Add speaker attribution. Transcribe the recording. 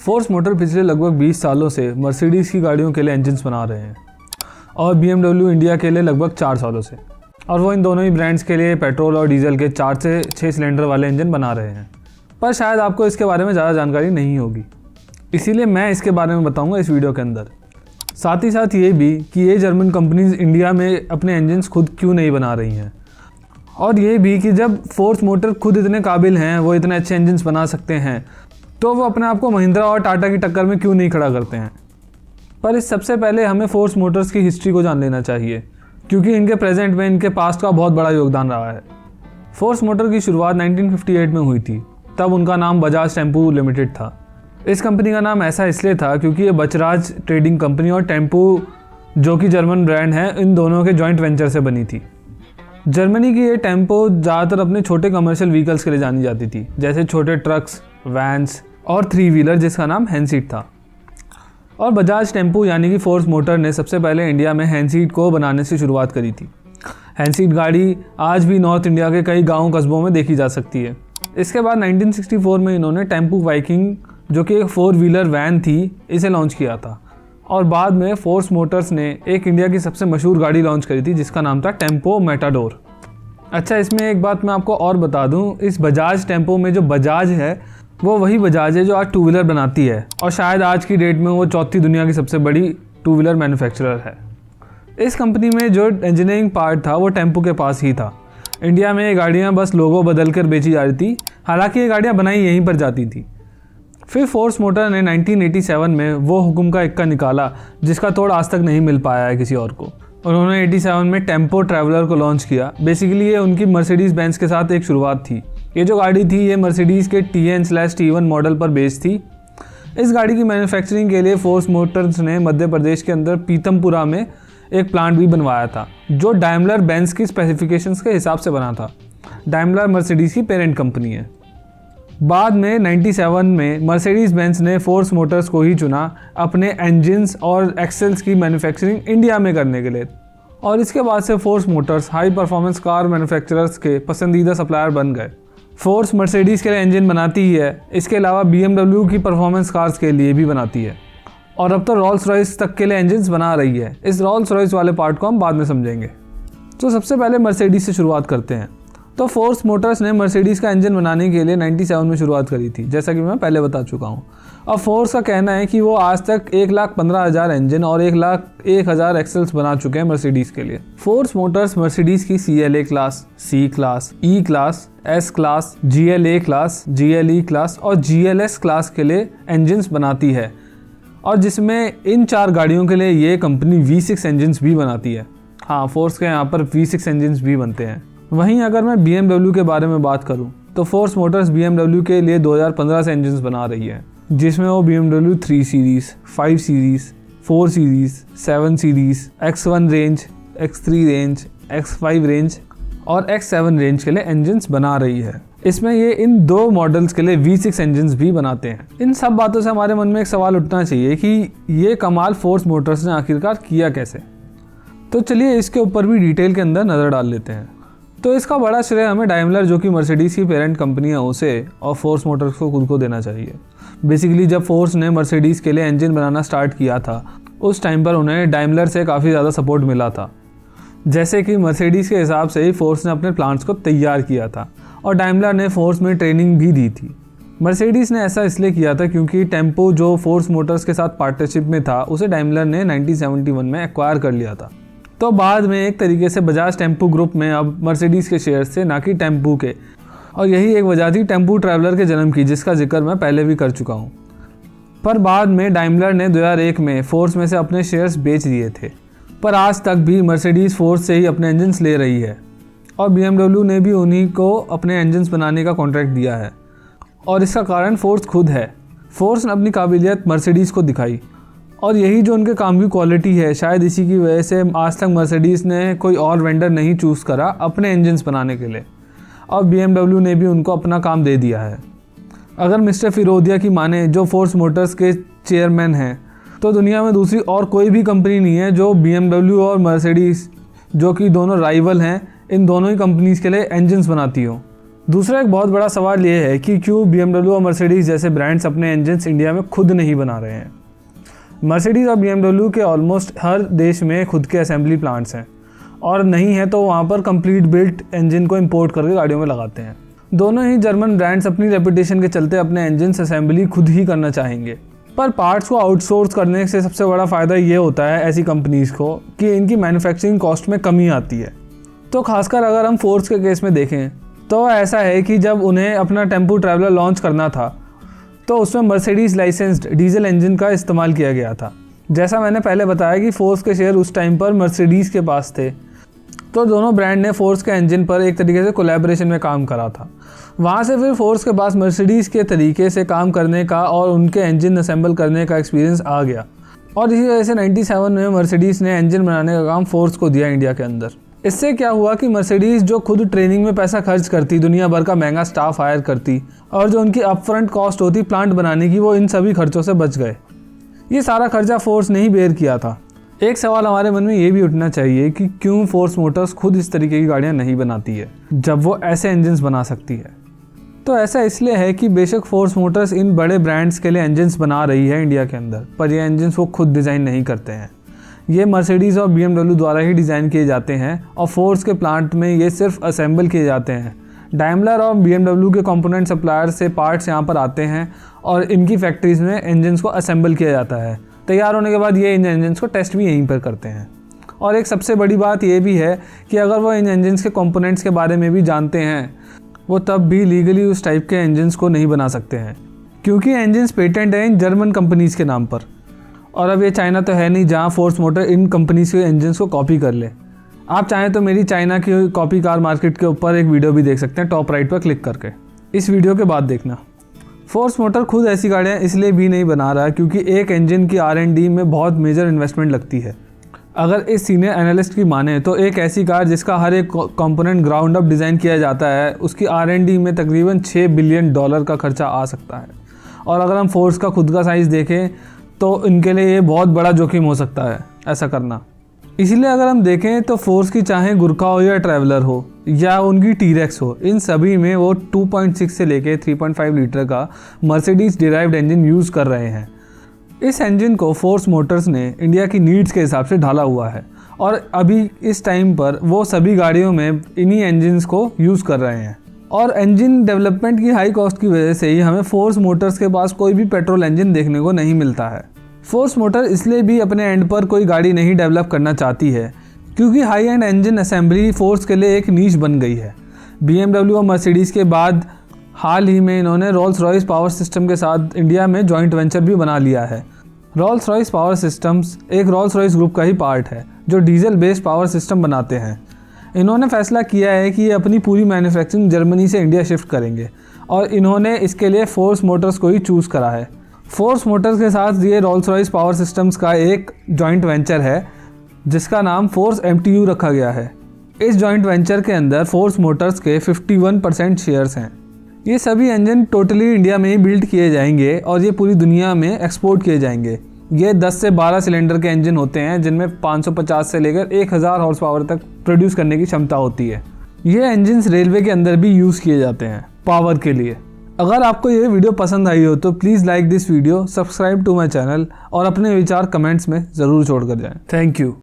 Speaker 1: Force motor पिछले लगभग 20 सालों से मर्सिडीज़ की गाड़ियों के लिए इंजन्स बना रहे हैं और BMW इंडिया के लिए लगभग 4 सालों से, और वो इन दोनों ही ब्रांड्स के लिए पेट्रोल और डीजल के 4 से 6 सिलेंडर वाले इंजन बना रहे हैं। पर शायद आपको इसके बारे में ज़्यादा जानकारी नहीं होगी, इसीलिए मैं इसके बारे में बताऊंगा इस वीडियो के अंदर। साथ ही साथ ये भी कि ये जर्मन कंपनीज इंडिया में अपने इंजन्स खुद क्यों नहीं बना रही हैं, और ये भी कि जब फोर्स मोटर खुद इतने काबिल हैं, वो इतने अच्छे इंजन्स बना सकते हैं, तो वो अपने आप को महिंद्रा और टाटा की टक्कर में क्यों नहीं खड़ा करते हैं। पर इस सबसे पहले हमें फोर्स मोटर्स की हिस्ट्री को जान लेना चाहिए, क्योंकि इनके प्रेजेंट में इनके पास्ट का बहुत बड़ा योगदान रहा है। फोर्स मोटर की शुरुआत 1958 में हुई थी, तब उनका नाम बजाज टेम्पो लिमिटेड था। इस कंपनी का नाम ऐसा इसलिए था क्योंकि ये बजराज ट्रेडिंग कंपनी और टेम्पो, जो कि जर्मन ब्रांड है, इन दोनों के जॉइंट वेंचर से बनी थी। जर्मनी की ये टेम्पो ज़्यादातर अपने छोटे कमर्शियल व्हीकल्स के लिए जानी जाती थी, जैसे छोटे ट्रक्स, वैन्स और 3 व्हीलर, जिसका नाम हैंडसीट था। और बजाज टेम्पो यानी कि फोर्स मोटर ने सबसे पहले इंडिया में हैंडसीट को बनाने से शुरुआत करी थी। हैंडसीट गाड़ी आज भी नॉर्थ इंडिया के कई गाँव कस्बों में देखी जा सकती है। इसके बाद 1964 में इन्होंने टेम्पो वाइकिंग, जो कि एक 4 व्हीलर वैन थी, इसे लॉन्च किया था। और बाद में फोर्स मोटर्स ने एक इंडिया की सबसे मशहूर गाड़ी लॉन्च करी थी, जिसका नाम था टेम्पो मेटाडोर। अच्छा, इसमें एक बात मैं आपको और बता दूं, इस बजाज टेम्पो में जो बजाज है वो वही बजाज है जो आज 2 व्हीलर बनाती है, और शायद आज की डेट में वो चौथी दुनिया की सबसे बड़ी 2 व्हीलर मैन्युफैक्चरर है। इस कंपनी में जो इंजीनियरिंग पार्ट था वो टेम्पो के पास ही था। इंडिया में ये गाड़ियाँ बस लोगो बदल कर बेची जा रही थी, हालांकि ये गाड़ियाँ बनाई यहीं पर जाती थी। फिर फोर्स मोटर ने 1987 में वो हुक्म का इक्का निकाला जिसका तोड़ आज तक नहीं मिल पाया है किसी और को। उन्होंने 87 में टेम्पो ट्रैवलर को लॉन्च किया। बेसिकली ये उनकी मर्सिडीज़ बेंज के साथ एक शुरुआत थी। ये जो गाड़ी थी ये मर्सिडीज़ के TN/T1 मॉडल पर बेस्ड थी। इस गाड़ी की मैन्युफैक्चरिंग के लिए फोर्स मोटर्स ने मध्य प्रदेश के अंदर पीतमपुरा में एक प्लांट भी बनवाया था, जो डाइमलर बेंज की स्पेसिफिकेशंस के हिसाब से बना था। डाइमलर मर्सिडीज़ की पेरेंट कंपनी है। बाद में 97 में मर्सिडीज़ बेंज ने फोर्स मोटर्स को ही चुना अपने इंजन्स और एक्सेल्स की मैन्युफैक्चरिंग इंडिया में करने के लिए, और इसके बाद से force Motors high performance car manufacturers के पसंदीदा सप्लायर बन गए। फोर्स मर्सिडीज़ के लिए इंजन बनाती ही है, इसके अलावा BMW की परफॉर्मेंस कार्स के लिए भी बनाती है, और अब तो रोल्स रॉयस तक के लिए इंजन्स बना रही है। इस रोल्स रॉयस वाले पार्ट को हम बाद में समझेंगे। तो सबसे पहले मर्सिडीज़ से शुरुआत करते हैं। तो फोर्स मोटर्स ने मर्सिडीज़ का इंजन बनाने के लिए 97 में शुरुआत करी थी, जैसा कि मैं पहले बता चुका हूँ। अब फोर्स का कहना है कि वो आज तक 1,15,000 इंजन और 1,01,000 एक्सेल्स बना चुके हैं मर्सिडीज़ के लिए। फोर्स मोटर्स मर्सिडीज़ की CLA class, C class, E class, S class, GLA class, GLE class और GLS क्लास के लिए इंजन्स बनाती है, और जिसमें इन 4 गाड़ियों के लिए ये कंपनी V6 इंजन्स भी बनाती है। हाँ, फोर्स के यहाँ पर V6 इंजन्स भी बनते हैं। वहीं अगर मैं BMW के बारे में बात करूं तो फोर्स मोटर्स BMW के लिए 2015 से इंजन्स बना रही है, जिसमें वो BMW 3 series, 5 series, 4 series, 7 series, X1 range, X3 range, X5 range और X7 रेंज के लिए इंजन्स बना रही है। इसमें ये इन 2 मॉडल्स के लिए V6 इंजन्स भी बनाते हैं। इन सब बातों से हमारे मन में एक सवाल उठना चाहिए कि ये कमाल फोर्स मोटर्स ने आखिरकार किया कैसे। तो चलिए इसके ऊपर भी डिटेल के अंदर नज़र डाल लेते हैं। तो इसका बड़ा श्रेय हमें डाइमलर, जो कि मर्सिडीज़ की पेरेंट कंपनी है, उसे और फोर्स मोटर्स को खुद को देना चाहिए। बेसिकली जब फोर्स ने मर्सिडीज़ के लिए इंजन बनाना स्टार्ट किया था, उस टाइम पर उन्हें डाइमलर से काफ़ी ज़्यादा सपोर्ट मिला था। जैसे कि मर्सिडीज़ के हिसाब से ही फोर्स ने अपने प्लांट्स को तैयार किया था, और डाइमलर ने फोर्स में ट्रेनिंग भी दी थी। मर्सिडीज़ ने ऐसा इसलिए किया था क्योंकि टेम्पो, जो फोर्स मोटर्स के साथ पार्टनरशिप में था, उसे डाइमलर ने 1971 में एक्वायर कर लिया था। तो बाद में एक तरीके से बजाज टेम्पो ग्रुप में अब मर्सिडीज़ के शेयर्स थे, ना कि टेम्पो के, और यही एक वजह थी टेम्पो ट्रैवलर के जन्म की, जिसका जिक्र मैं पहले भी कर चुका हूँ। पर बाद में डाइमलर ने 2001 में फोर्स में से अपने शेयर्स बेच दिए थे, पर आज तक भी मर्सिडीज़ फोर्स से ही अपने इंजन्स ले रही है, और BMW ने भी उन्हीं को अपने इंजन्स बनाने का कॉन्ट्रैक्ट दिया है, और इसका कारण फोर्स खुद है। फोर्स ने अपनी काबिलियत मर्सिडीज़ को दिखाई, और यही जो उनके काम की क्वालिटी है, शायद इसी की वजह से आज तक मर्सिडीज़ ने कोई और वेंडर नहीं चूज़ करा अपने इंजन्स बनाने के लिए, और BMW ने भी उनको अपना काम दे दिया है। अगर मिस्टर फिरोदिया की माने, जो फोर्स मोटर्स के चेयरमैन हैं, तो दुनिया में दूसरी और कोई भी कंपनी नहीं है जो BMW और मर्सिडीज़, जो कि दोनों राइवल हैं, इन दोनों ही कंपनीज़ के लिए इंजन्स बनाती हो। दूसरा एक बहुत बड़ा सवाल ये है कि क्यों BMW और मर्सिडीज़ जैसे ब्रांड्स अपने इंजन्स इंडिया में खुद नहीं बना रहे हैं। मर्सिडीज़ और BMW के ऑलमोस्ट हर देश में खुद के असेंबली प्लांट्स हैं, और नहीं है तो वहाँ पर कंप्लीट बिल्ट इंजन को इंपोर्ट करके गाड़ियों में लगाते हैं। दोनों ही जर्मन ब्रांड्स अपनी रेपुटेशन के चलते अपने इंजन्स असेंबली खुद ही करना चाहेंगे, पर पार्ट्स को आउटसोर्स करने से सबसे बड़ा फ़ायदा ये होता है ऐसी कंपनीज़ को कि इनकी मैन्युफैक्चरिंग कॉस्ट में कमी आती है। तो खासकर अगर हम फोर्स के केस में देखें तो ऐसा है कि जब उन्हें अपना टेम्पो ट्रैवलर लॉन्च करना था तो उसमें मर्सिडीज़ लाइसेंस्ड डीजल इंजन का इस्तेमाल किया गया था। जैसा मैंने पहले बताया कि फोर्स के शेयर उस टाइम पर मर्सिडीज़ के पास थे, तो दोनों ब्रांड ने फोर्स के इंजन पर एक तरीके से कोलैबोरेशन में काम करा था। वहाँ से फिर फोर्स के पास मर्सिडीज़ के तरीके से काम करने का और उनके इंजन असेंबल करने का एक्सपीरियंस आ गया, और इसी वजह से 97 में मर्सिडीज़ ने इंजन बनाने का काम फोर्स को दिया इंडिया के अंदर। इससे क्या हुआ कि मर्सिडीज़ जो खुद ट्रेनिंग में पैसा खर्च करती, दुनिया भर का महंगा स्टाफ हायर करती, और जो उनकी अपफ्रंट कॉस्ट होती प्लांट बनाने की, वो इन सभी खर्चों से बच गए। ये सारा खर्चा फोर्स ने ही बेयर किया था। एक सवाल हमारे मन में ये भी उठना चाहिए कि क्यों फोर्स मोटर्स खुद इस तरीके की गाड़ियाँ नहीं बनाती है जब वो ऐसे इंजन्स बना सकती है। तो ऐसा इसलिए है कि बेशक फोर्स मोटर्स इन बड़े ब्रांड्स के लिए इंजन्स बना रही है इंडिया के अंदर, पर ये इंजन्स वो खुद डिज़ाइन नहीं करते हैं। ये मर्सिडीज़ और BMW द्वारा ही डिज़ाइन किए जाते हैं, और फोर्स के प्लांट में ये सिर्फ असेंबल किए जाते हैं। डाइमलर और BMW के कंपोनेंट सप्लायर से पार्ट्स यहाँ पर आते हैं और इनकी फैक्ट्रीज़ में इंजन्स को असेंबल किया जाता है। तैयार होने के बाद ये इन इंजन्स को टेस्ट भी यहीं पर करते हैं। और एक सबसे बड़ी बात ये भी है कि अगर वो इन इंजन्स के कंपोनेंट्स के बारे में भी जानते हैं, वो तब भी लीगली उस टाइप के इंजन्स को नहीं बना सकते हैं, क्योंकि इंजन्स पेटेंट है इन जर्मन कंपनीज़ के नाम पर। और अब ये चाइना तो है नहीं जहाँ फोर्स मोटर इन कंपनीज़ के इंजन्स को कॉपी कर ले। आप चाहें तो मेरी चाइना की कॉपी कार मार्केट के ऊपर एक वीडियो भी देख सकते हैं, टॉप राइट पर क्लिक करके। इस वीडियो के बाद देखना। फोर्स मोटर खुद ऐसी गाड़ियाँ इसलिए भी नहीं बना रहा क्योंकि एक इंजन की R&D में बहुत मेजर इन्वेस्टमेंट लगती है। अगर इस सीनियर एनालिस्ट की माने तो एक ऐसी कार जिसका हर एक कंपोनेंट ग्राउंड अप डिज़ाइन किया जाता है, उसकी R&D में तकरीबन $6 बिलियन का खर्चा आ सकता है। और अगर हम फोर्स का खुद का साइज़ देखें तो इनके लिए ये बहुत बड़ा जोखिम हो सकता है ऐसा करना। इसलिए अगर हम देखें तो फोर्स की चाहे गुरखा हो या ट्रैवलर हो या उनकी टी-रेक्स हो, इन सभी में वो 2.6 से लेके 3.5 लीटर का मर्सिडीज़ डिराइव्ड इंजन यूज़ कर रहे हैं। इस इंजन को फोर्स मोटर्स ने इंडिया की नीड्स के हिसाब से ढाला हुआ है, और अभी इस टाइम पर वो सभी गाड़ियों में इन्हीं इंजन्स को यूज़ कर रहे हैं। और इंजन डेवलपमेंट की हाई कॉस्ट की वजह से ही हमें फोर्स मोटर्स के पास कोई भी पेट्रोल इंजन देखने को नहीं मिलता है। फोर्स मोटर इसलिए भी अपने एंड पर कोई गाड़ी नहीं डेवलप करना चाहती है क्योंकि high and engine assembly force के लिए एक नीश बन गई है। BMW और मर्सिडीज़ के बाद हाल ही में इन्होंने रोल्स रॉयस पावर सिस्टम के साथ इंडिया में जॉइंट वेंचर भी बना लिया है। रोल्स रॉयस पावर सिस्टम्स एक रोल्स रॉयस ग्रुप का ही पार्ट है जो डीजल बेस्ड पावर सिस्टम बनाते हैं। इन्होंने फैसला किया है कि ये अपनी पूरी मैन्युफैक्चरिंग जर्मनी से इंडिया शिफ्ट करेंगे, और इन्होंने इसके लिए फोर्स मोटर्स को ही चूज़ करा है। फोर्स मोटर्स के साथ ये रोल्स रॉयस पावर सिस्टम्स का एक जॉइंट वेंचर है जिसका नाम फोर्स MTU रखा गया है। इस जॉइंट वेंचर के अंदर फोर्स मोटर्स के 51% शेयर्स हैं। ये सभी इंजन टोटली इंडिया में ही बिल्ड किए जाएंगे और ये पूरी दुनिया में एक्सपोर्ट किए जाएंगे। ये 10 से 12 सिलेंडर के इंजन होते हैं जिनमें 550 से लेकर 1000 हॉर्स पावर तक प्रोड्यूस करने की क्षमता होती है। ये इंजन्स रेलवे के अंदर भी यूज़ किए जाते हैं पावर के लिए। अगर आपको ये वीडियो पसंद आई हो तो please like this video, subscribe to my channel और अपने विचार कमेंट्स में ज़रूर छोड़ कर जाएं। Thank you.